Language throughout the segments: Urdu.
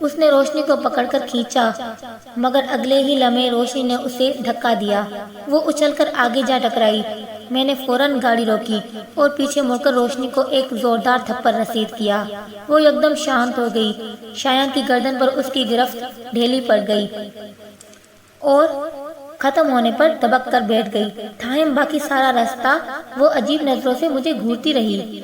اس نے روشنی کو پکڑ کر کھینچا، مگر اگلے ہی لمحے روشنی نے اسے دھکا دیا۔ وہ اچھل کر آگے جا ٹکرائی۔ میں نے فوراً گاڑی روکی اور پیچھے مڑ کر روشنی کو ایک زوردار تھپڑ رسید کیا۔ وہ یکدم شانت ہو گئی۔ شایان کی گردن پر اس کی گرفت ڈھیلی پڑ گئی اور ختم ہونے پر دبک کر بیٹھ گئی۔ تاہم باقی سارا راستہ وہ عجیب نظروں سے مجھے گھورتی رہی۔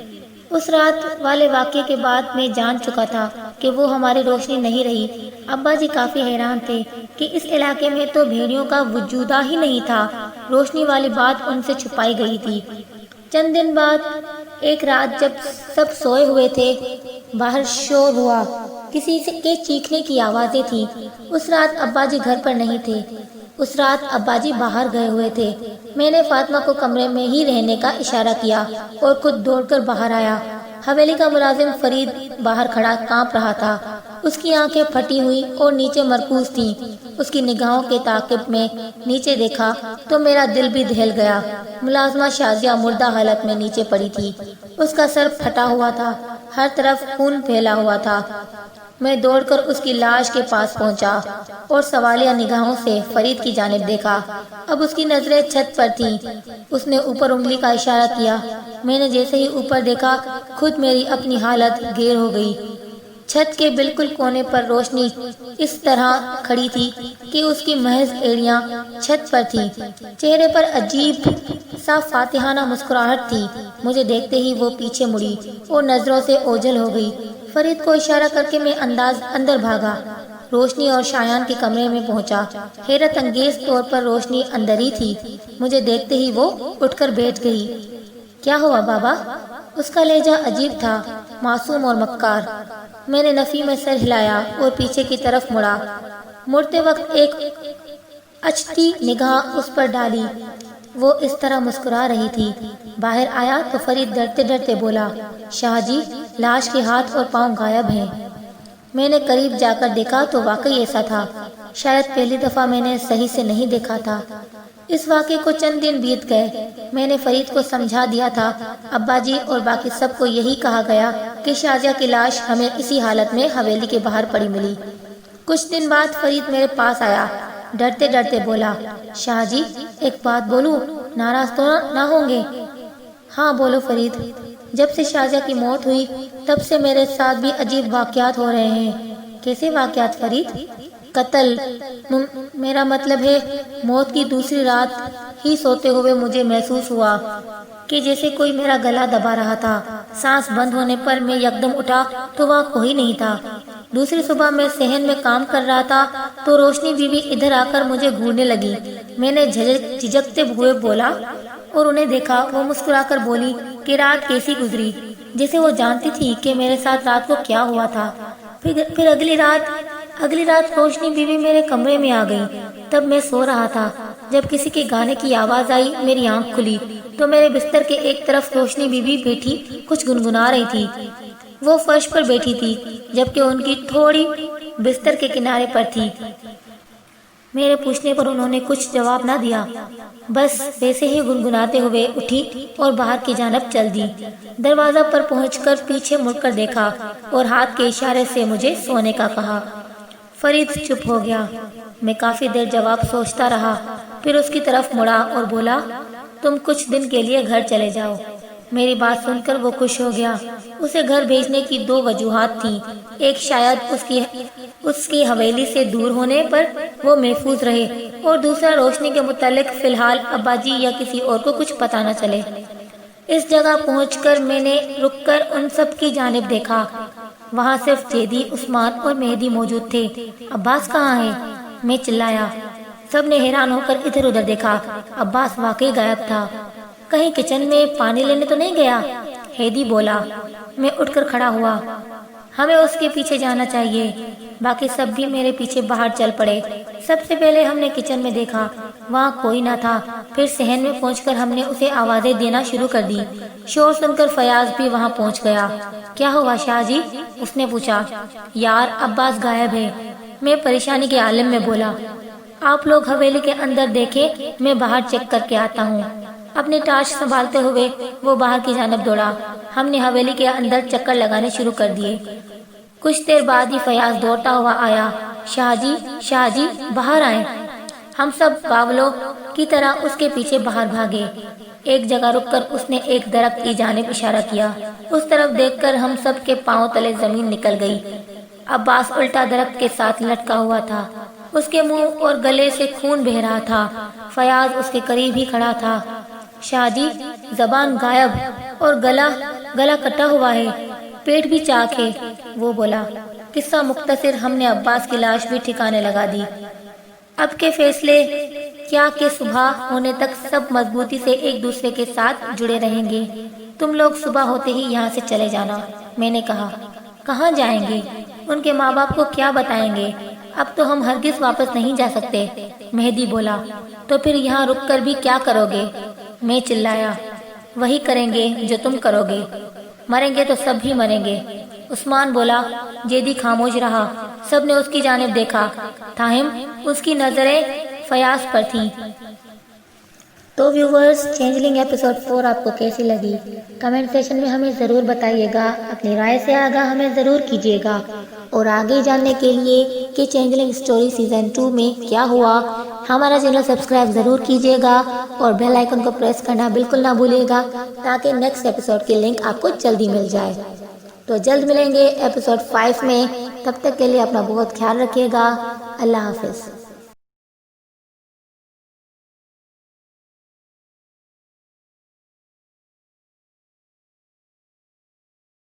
اس رات والے واقعے کے بعد میں جان چکا تھا کہ وہ ہماری روشنی نہیں رہی۔ ابا جی کافی حیران تھے کہ اس علاقے میں تو بھیڑیوں کا وجود ہی نہیں تھا۔ روشنی والی بات ان سے چھپائی گئی تھی۔ چند دن بعد ایک رات جب سب سوئے ہوئے تھے، باہر شور ہوا، کسی کے چیخنے کی آوازیں تھیں۔ اس رات ابا جی گھر پر نہیں تھے۔ اس رات ابا جی باہر گئے ہوئے تھے۔ میں نے فاطمہ کو کمرے میں ہی رہنے کا اشارہ کیا اور خود دوڑ کر باہر آیا۔ حویلی کا ملازم فرید باہر کھڑا کانپ رہا تھا۔ اس کی آنکھیں پھٹی ہوئی اور نیچے مرکوز تھیں۔ اس کی نگاہوں کے تعاقب میں نیچے دیکھا تو میرا دل بھی دہل گیا۔ ملازمہ شازیہ مردہ حالت میں نیچے پڑی تھی۔ اس کا سر پھٹا ہوا تھا، ہر طرف خون پھیلا ہوا تھا۔ میں دوڑ کر اس کی لاش کے پاس پہنچا اور سوالیہ نگاہوں سے فرید کی جانب دیکھا۔ اب اس کی نظریں چھت پر تھیں۔ اس نے اوپر انگلی کا اشارہ کیا۔ میں نے جیسے ہی اوپر دیکھا، خود میری اپنی حالت گیر ہو گئی۔ چھت کے بالکل کونے پر روشنی اس طرح کھڑی تھی کہ اس کی محض ایڑیاں چھت پر تھیں۔ چہرے پر عجیب سا فاتحانہ مسکراہٹ تھی۔ مجھے دیکھتے ہی وہ پیچھے مڑی اور نظروں سے اوجھل ہو گئی۔ فرید کو اشارہ کر کے میں اندر بھاگا۔ روشنی اور شایان کے کمرے میں پہنچا۔ حیرت انگیز طور پر روشنی اندر ہی تھی۔ مجھے دیکھتے ہی وہ اٹھ کر بیٹھ گئی۔ کیا ہوا بابا؟ اس کا لہجہ عجیب تھا، معصوم اور مکار۔ میں نے نفی میں سر ہلایا اور پیچھے کی طرف مڑا۔ مڑتے وقت ایک اچھتی نگاہ اس پر ڈالی۔ وہ اس طرح مسکرا رہی تھی۔ باہر آیا تو فرید ڈرتے ڈرتے بولا، شاہ جی، لاش کے ہاتھ اور پاؤں غائب ہیں۔ میں نے قریب جا کر دیکھا تو واقعی ایسا تھا۔ شاید پہلی دفعہ میں نے صحیح سے نہیں دیکھا تھا۔ اس واقعے کو چند دن بیت گئے۔ میں نے فرید کو سمجھا دیا تھا۔ ابا جی اور باقی سب کو یہی کہا گیا کہ شازیہ کی لاش ہمیں اسی حالت میں حویلی کے باہر پڑی ملی۔ کچھ دن بعد فرید میرے پاس آیا، ڈرتے ڈرتے بولا، شاہ جی، ایک بات بولوں، ناراض تو نہ ہوں گے؟ ہاں بولو فرید۔ جب سے شازیہ کی موت ہوئی تب سے میرے ساتھ بھی عجیب واقعات ہو رہے ہیں۔ کیسے واقعات فرید؟ قتل، میرا مطلب ہے موت کی دوسری رات ہی سوتے ہوئے مجھے محسوس ہوا کہ جیسے کوئی میرا گلا دبا رہا تھا۔ سانس بند ہونے پر میں یکدم اٹھا تو وہاں کوئی نہیں تھا۔ دوسری صبح میں صحن میں کام کر رہا تھا تو روشنی بیوی ادھر آ کر مجھے گھورنے لگی۔ میں نے جھجکتے ہوئے بولا اور انہیں دیکھا۔ وہ مسکرا کر بولی کہ رات کیسی گزری، جیسے وہ جانتی تھی کہ میرے ساتھ رات کو کیا ہوا تھا۔ پھر اگلی رات روشنی بیوی میرے کمرے میں آ گئی۔ تب میں سو رہا تھا۔ جب کسی کے گانے کی آواز آئی، میری آنکھ کھلی تو میرے بستر کے ایک طرف روشنی بیوی بیٹھی کچھ گنگنا رہی تھی۔ وہ فرش پر بیٹھی تھی جبکہ ان کی تھوڑی بستر کے کنارے پر تھی۔ میرے پوچھنے پر انہوں نے کچھ جواب نہ دیا، بس ویسے ہی گنگناتے ہوئے اٹھی اور باہر کی جانب چل دی۔ دروازہ پر پہنچ کر پیچھے مڑ کر دیکھا اور ہاتھ کے اشارے سے مجھے سونے کا کہا۔ فرید چپ ہو گیا۔ میں کافی دیر جواب سوچتا رہا، پھر اس کی طرف مڑا اور بولا، تم کچھ دن کے لیے گھر چلے جاؤ۔ میری بات سن کر وہ خوش ہو گیا۔ اسے گھر بھیجنے کی دو وجوہات تھیں۔ ایک، شاید اس کی حویلی سے دور ہونے پر وہ محفوظ رہے، اور دوسرا روشنی کے متعلق فی الحال ابا جی یا کسی اور کو کچھ پتہ نہ چلے۔ اس جگہ پہنچ کر میں نے رک کر ان سب کی جانب دیکھا۔ وہاں صرف جیدی، عثمان اور مہدی موجود تھے۔ عباس کہاں ہے؟ میں چلایا۔ سب نے حیران ہو کر ادھر ادھر دیکھا۔ عباس واقعی غائب تھا۔ کہیں کچن میں پانی لینے تو نہیں گیا؟ ہیدی بولا۔ میں اٹھ کر کھڑا ہوا۔ ہمیں اس کے پیچھے جانا چاہیے۔ باقی سب بھی میرے پیچھے باہر چل پڑے۔ سب سے پہلے ہم نے کچن میں دیکھا، وہاں کوئی نہ تھا۔ پھر صحن میں پہنچ کر ہم نے اسے آوازیں دینا شروع کر دی۔ شور سن کر فیاض بھی وہاں پہنچ گیا۔ کیا ہوا شاہ جی؟ اس نے پوچھا۔ یار، عباس غائب ہے، میں پریشانی کے عالم میں بولا۔ آپ لوگ حویلی کے اندر دیکھیں، میں باہر چیک کر کے آتا ہوں۔ اپنی ٹارچ سنبھالتے ہوئے وہ باہر کی جانب دوڑا۔ ہم نے حویلی کے اندر چکر لگانے شروع کر دیے۔ کچھ دیر بعد ہی فیاض دوڑتا ہوا آیا۔ شاہ جی باہر آئیں۔ ہم سب پاگلوں کی طرح اس کے پیچھے باہر بھاگے۔ ایک جگہ رک کر اس نے ایک درخت کی جانب اشارہ کیا۔ اس طرف دیکھ کر ہم سب کے پاؤں تلے زمین نکل گئی۔ عباس الٹا درخت کے ساتھ لٹکا ہوا تھا۔ اس کے منہ اور گلے سے خون بہہ رہا تھا۔ فیاض اس کے قریب ہی کھڑا تھا۔ شاہ جی، زبان غائب اور گلا کٹا ہوا ہے، پیٹ بھی چاک ہے، وہ بولا۔ قصہ مختصر، ہم نے عباس کی لاش بھی ٹھکانے لگا دی۔ اب کے فیصلے کیا کہ صبح ہونے تک سب مضبوطی سے ایک دوسرے کے ساتھ جڑے رہیں گے۔ تم لوگ صبح ہوتے ہی یہاں سے چلے جانا، میں نے کہا۔ کہاں جائیں گے؟ ان کے ماں باپ کو کیا بتائیں گے؟ اب تو ہم ہرگز واپس نہیں جا سکتے، مہدی بولا۔ تو پھر یہاں رک کر بھی کیا کرو گے؟ میں چلایا۔ وہی کریں گے جو تم کرو گے، مریں گے تو سب بھی مریں گے، عثمان بولا۔ جیدی خاموش رہا۔ سب نے اس کی جانب دیکھا، تاہم اس کی نظریں فیاض پر تھیں۔ تو ویورز، چینجلنگ ایپیسوڈ 4 آپ کو کیسی لگی؟ کمنٹ سیکشن میں ہمیں ضرور بتائیے گا، اپنی رائے سے آگاہ ہمیں ضرور کیجیے گا، اور آگے جاننے کے لیے کہ چینجلنگ سٹوری سیزن 2 میں کیا ہوا، ہمارا چینل سبسکرائب ضرور کیجیے گا اور بیل آئیکن کو پریس کرنا بالکل نہ بھولیے گا تاکہ نیکسٹ ایپیسوڈ کی لنک آپ کو جلدی مل جائے۔ تو جلد ملیں گے ایپیسوڈ 5 میں، تب تک کے لیے اپنا بہت خیال رکھیے گا۔ اللہ حافظ۔